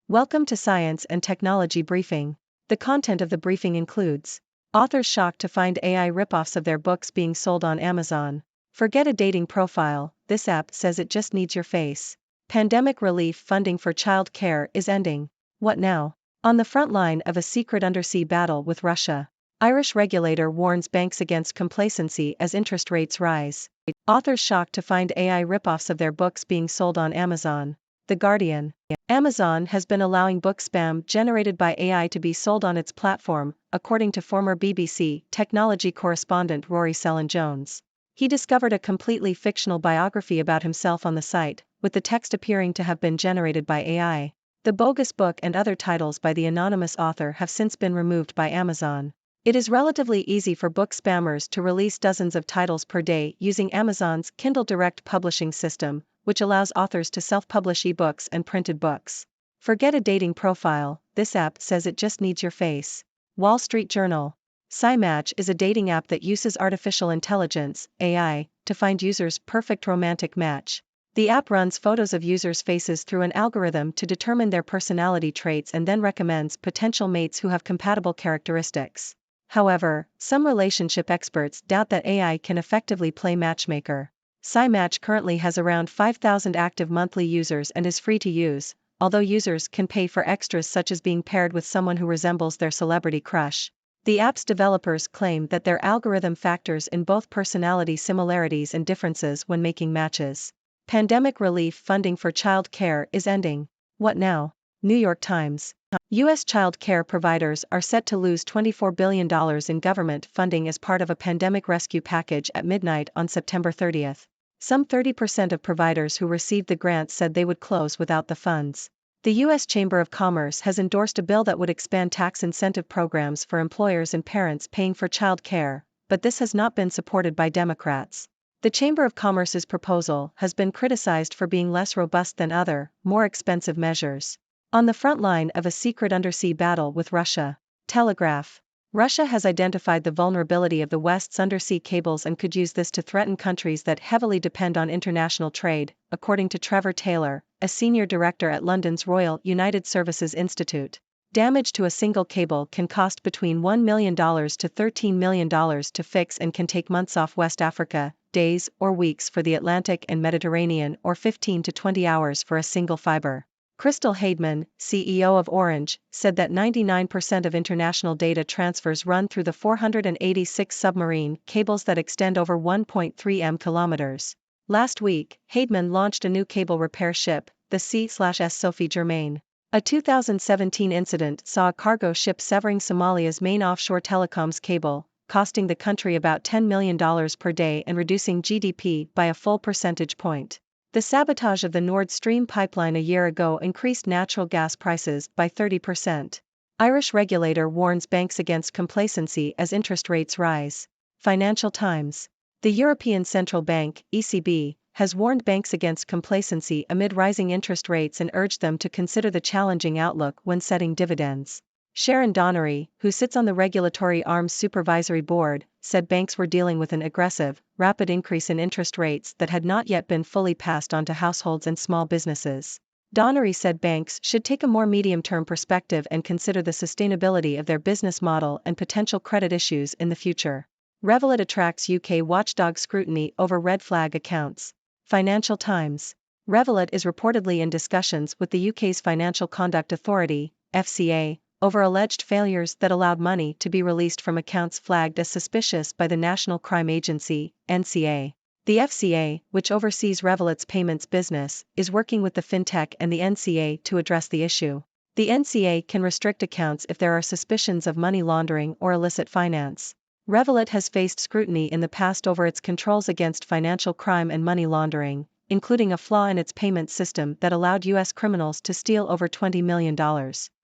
Welcome to Science and Technology Briefing. The content of the briefing includes authors shocked to find AI ripoffs of their books being sold on Amazon. Forget a dating profile, this app says it just needs your face. Pandemic relief funding for child care is ending. What now? On the front line of a secret undersea battle with Russia. Irish regulator warns banks against complacency as interest rates rise. Authors shocked to find AI ripoffs of their books being sold on Amazon. The Guardian. Amazon has been allowing book spam generated by AI to be sold on its platform, according to former BBC technology correspondent Rory Sellon-Jones. He discovered a completely fictional biography about himself on the site, with the text appearing to have been generated by AI. The bogus book and other titles by the anonymous author have since been removed by Amazon. It is relatively easy for book spammers to release dozens of titles per day using Amazon's Kindle Direct publishing system, which allows authors to self-publish ebooks and printed books. Forget a dating profile, this app says it just needs your face. Wall Street Journal. SciMatch is a dating app that uses artificial intelligence, AI, to find users' perfect romantic match. The app runs photos of users' faces through an algorithm to determine their personality traits and then recommends potential mates who have compatible characteristics. However, some relationship experts doubt that AI can effectively play matchmaker. SciMatch currently has around 5,000 active monthly users and is free to use, although users can pay for extras such as being paired with someone who resembles their celebrity crush. The app's developers claim that their algorithm factors in both personality similarities and differences when making matches. Pandemic relief funding for child care is ending. What now? New York Times. U.S. child care providers are set to lose $24 billion in government funding as part of a pandemic rescue package at midnight on September 30. Some 30% of providers who received the grants said they would close without the funds. The U.S. Chamber of Commerce has endorsed a bill that would expand tax incentive programs for employers and parents paying for child care, but this has not been supported by Democrats. The Chamber of Commerce's proposal has been criticized for being less robust than other, more expensive measures. On the front line of a secret undersea battle with Russia. Telegraph. Russia has identified the vulnerability of the West's undersea cables and could use this to threaten countries that heavily depend on international trade, according to Trevor Taylor, a senior director at London's Royal United Services Institute. Damage to a single cable can cost between $1 million to $13 million to fix and can take months off West Africa, days or weeks for the Atlantic and Mediterranean, or 15 to 20 hours for a single fiber. Crystal Heidman, CEO of Orange, said that 99% of international data transfers run through the 486 submarine cables that extend over 1.3 kilometers. Last week, Heidman launched a new cable repair ship, the C/S Sophie Germain. A 2017 incident saw a cargo ship severing Somalia's main offshore telecoms cable, costing the country about $10 million per day and reducing GDP by a full percentage point. The sabotage of the Nord Stream pipeline a year ago increased natural gas prices by 30%. Irish regulator warns banks against complacency as interest rates rise. Financial Times. The European Central Bank, ECB, has warned banks against complacency amid rising interest rates and urged them to consider the challenging outlook when setting dividends. Sharon Donnery, who sits on the Regulatory Arms Supervisory Board, said banks were dealing with an aggressive, rapid increase in interest rates that had not yet been fully passed on to households and small businesses. Donnery said banks should take a more medium-term perspective and consider the sustainability of their business model and potential credit issues in the future. Revolut attracts UK watchdog scrutiny over red flag accounts. Financial Times. Revolut is reportedly in discussions with the UK's Financial Conduct Authority, FCA, over alleged failures that allowed money to be released from accounts flagged as suspicious by the National Crime Agency, NCA. The FCA, which oversees Revolut's payments business, is working with the fintech and the NCA to address the issue. The NCA can restrict accounts if there are suspicions of money laundering or illicit finance. Revolut has faced scrutiny in the past over its controls against financial crime and money laundering, including a flaw in its payment system that allowed U.S. criminals to steal over $20 million.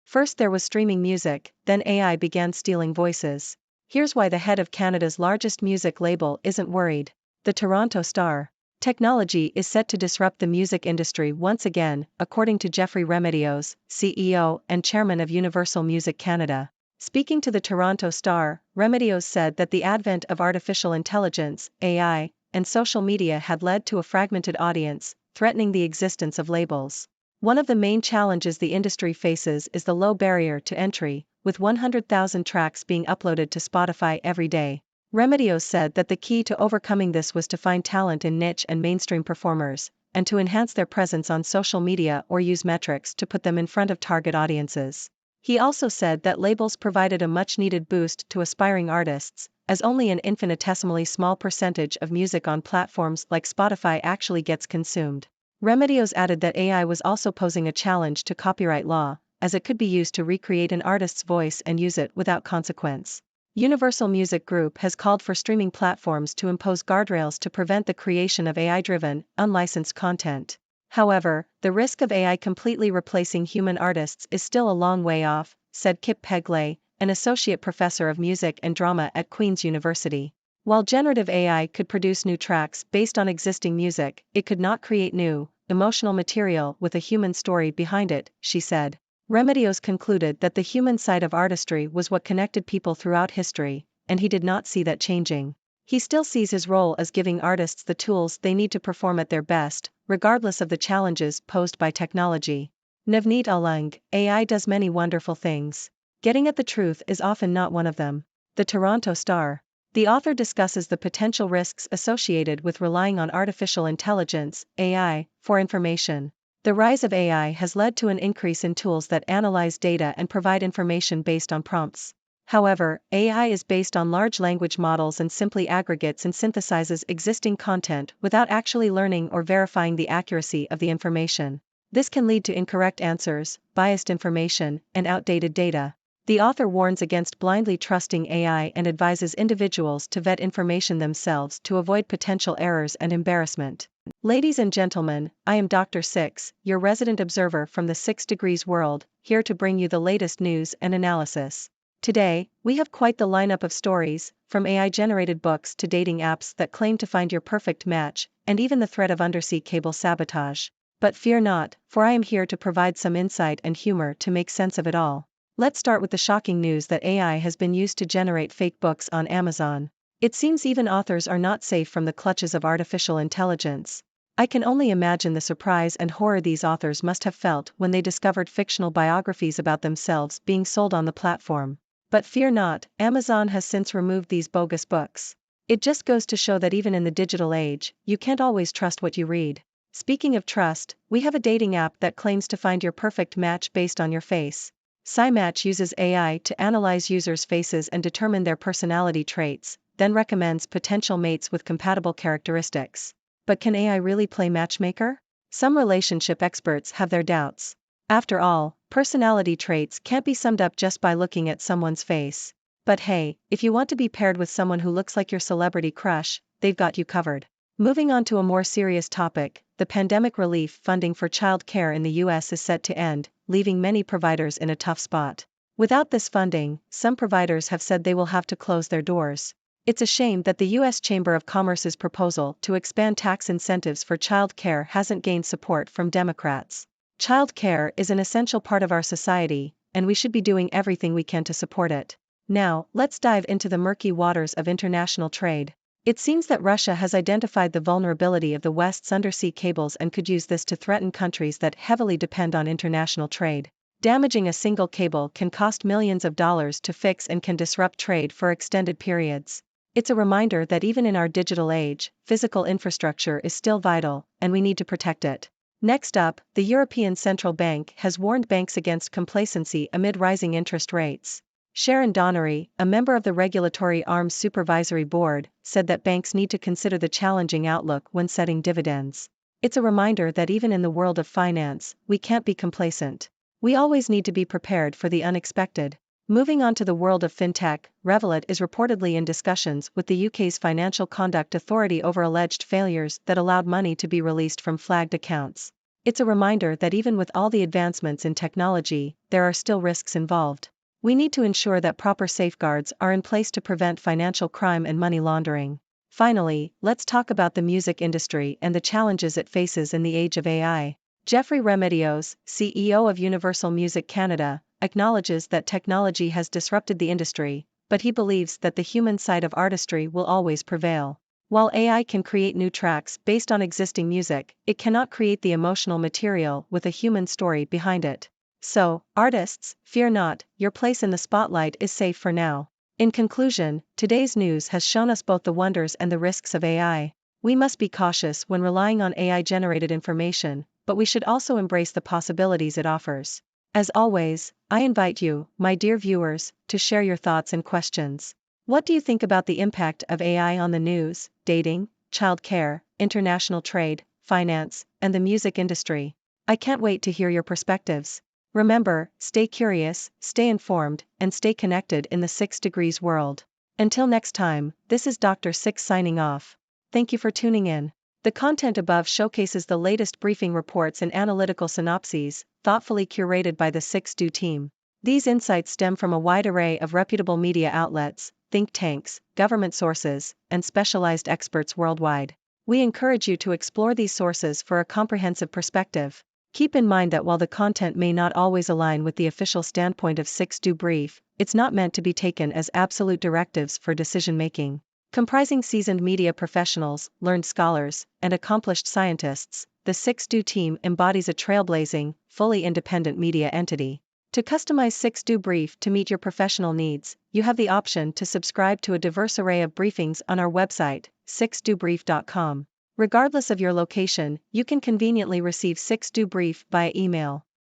First there was streaming music, then AI began stealing voices. Here's why the head of Canada's largest music label isn't worried. The Toronto Star. Technology is set to disrupt the music industry once again, according to Jeffrey Remedios, CEO and chairman of Universal Music Canada. Speaking to the Toronto Star, Remedios said that the advent of artificial intelligence, AI, and social media had led to a fragmented audience, threatening the existence of labels. One of the main challenges the industry faces is the low barrier to entry, with 100,000 tracks being uploaded to Spotify every day. Remedios said that the key to overcoming this was to find talent in niche and mainstream performers, and to enhance their presence on social media or use metrics to put them in front of target audiences. He also said that labels provided a much-needed boost to aspiring artists, as only an infinitesimally small percentage of music on platforms like Spotify actually gets consumed. Remedios added that AI was also posing a challenge to copyright law, as it could be used to recreate an artist's voice and use it without consequence. Universal Music Group has called for streaming platforms to impose guardrails to prevent the creation of AI-driven, unlicensed content. However, the risk of AI completely replacing human artists is still a long way off, said Kip Pegley, an associate professor of music and drama at Queen's University. While generative AI could produce new tracks based on existing music, it could not create new, emotional material with a human story behind it, she said. Remedios concluded that the human side of artistry was what connected people throughout history, and he did not see that changing. He still sees his role as giving artists the tools they need to perform at their best, regardless of the challenges posed by technology. Navneet Alung, AI does many wonderful things. Getting at the truth is often not one of them. The Toronto Star. The author discusses the potential risks associated with relying on artificial intelligence, AI, for information. The rise of AI has led to an increase in tools that analyze data and provide information based on prompts. However, AI is based on large language models and simply aggregates and synthesizes existing content without actually learning or verifying the accuracy of the information. This can lead to incorrect answers, biased information, and outdated data. The author warns against blindly trusting AI and advises individuals to vet information themselves to avoid potential errors and embarrassment. Ladies and gentlemen, I am Dr. Six, your resident observer from the 6 Degrees world, here to bring you the latest news and analysis. Today, we have quite the lineup of stories, from AI-generated books to dating apps that claim to find your perfect match, and even the threat of undersea cable sabotage. But fear not, for I am here to provide some insight and humor to make sense of it all. Let's start with the shocking news that AI has been used to generate fake books on Amazon. It seems even authors are not safe from the clutches of artificial intelligence. I can only imagine the surprise and horror these authors must have felt when they discovered fictional biographies about themselves being sold on the platform. But fear not, Amazon has since removed these bogus books. It just goes to show that even in the digital age, you can't always trust what you read. Speaking of trust, we have a dating app that claims to find your perfect match based on your face. SciMatch uses AI to analyze users' faces and determine their personality traits, then recommends potential mates with compatible characteristics. But can AI really play matchmaker? Some relationship experts have their doubts. After all, personality traits can't be summed up just by looking at someone's face. But hey, if you want to be paired with someone who looks like your celebrity crush, they've got you covered. Moving on to a more serious topic, the pandemic relief funding for child care in the U.S. is set to end, leaving many providers in a tough spot. Without this funding, some providers have said they will have to close their doors. It's a shame that the U.S. Chamber of Commerce's proposal to expand tax incentives for child care hasn't gained support from Democrats. Child care is an essential part of our society, and we should be doing everything we can to support it. Now, let's dive into the murky waters of international trade. It seems that Russia has identified the vulnerability of the West's undersea cables and could use this to threaten countries that heavily depend on international trade. Damaging a single cable can cost millions of dollars to fix and can disrupt trade for extended periods. It's a reminder that even in our digital age, physical infrastructure is still vital, and we need to protect it. Next up, the European Central Bank has warned banks against complacency amid rising interest rates. Sharon Donnery, a member of the Regulatory Arms Supervisory Board, said that banks need to consider the challenging outlook when setting dividends. It's a reminder that even in the world of finance, we can't be complacent. We always need to be prepared for the unexpected. Moving on to the world of fintech, Revolut is reportedly in discussions with the UK's Financial Conduct Authority over alleged failures that allowed money to be released from flagged accounts. It's a reminder that even with all the advancements in technology, there are still risks involved. We need to ensure that proper safeguards are in place to prevent financial crime and money laundering. Finally, let's talk about the music industry and the challenges it faces in the age of AI. Jeffrey Remedios, CEO of Universal Music Canada, acknowledges that technology has disrupted the industry, but he believes that the human side of artistry will always prevail. While AI can create new tracks based on existing music, it cannot create the emotional material with a human story behind it. So, artists, fear not, your place in the spotlight is safe for now. In conclusion, today's news has shown us both the wonders and the risks of AI. We must be cautious when relying on AI-generated information, but we should also embrace the possibilities it offers. As always, I invite you, my dear viewers, to share your thoughts and questions. What do you think about the impact of AI on the news, dating, childcare, international trade, finance, and the music industry? I can't wait to hear your perspectives. Remember, stay curious, stay informed, and stay connected in the 6 Degrees world. Until next time, this is Dr. Six signing off. Thank you for tuning in. The content above showcases the latest briefing reports and analytical synopses, thoughtfully curated by the 6Do team. These insights stem from a wide array of reputable media outlets, think tanks, government sources, and specialized experts worldwide. We encourage you to explore these sources for a comprehensive perspective. Keep in mind that while the content may not always align with the official standpoint of 6Do Brief, it's not meant to be taken as absolute directives for decision-making. Comprising seasoned media professionals, learned scholars, and accomplished scientists, the 6Do team embodies a trailblazing, fully independent media entity. To customize 6Do Brief to meet your professional needs, you have the option to subscribe to a diverse array of briefings on our website, 6dobrief.com. Regardless of your location, you can conveniently receive 6Do Brief via email.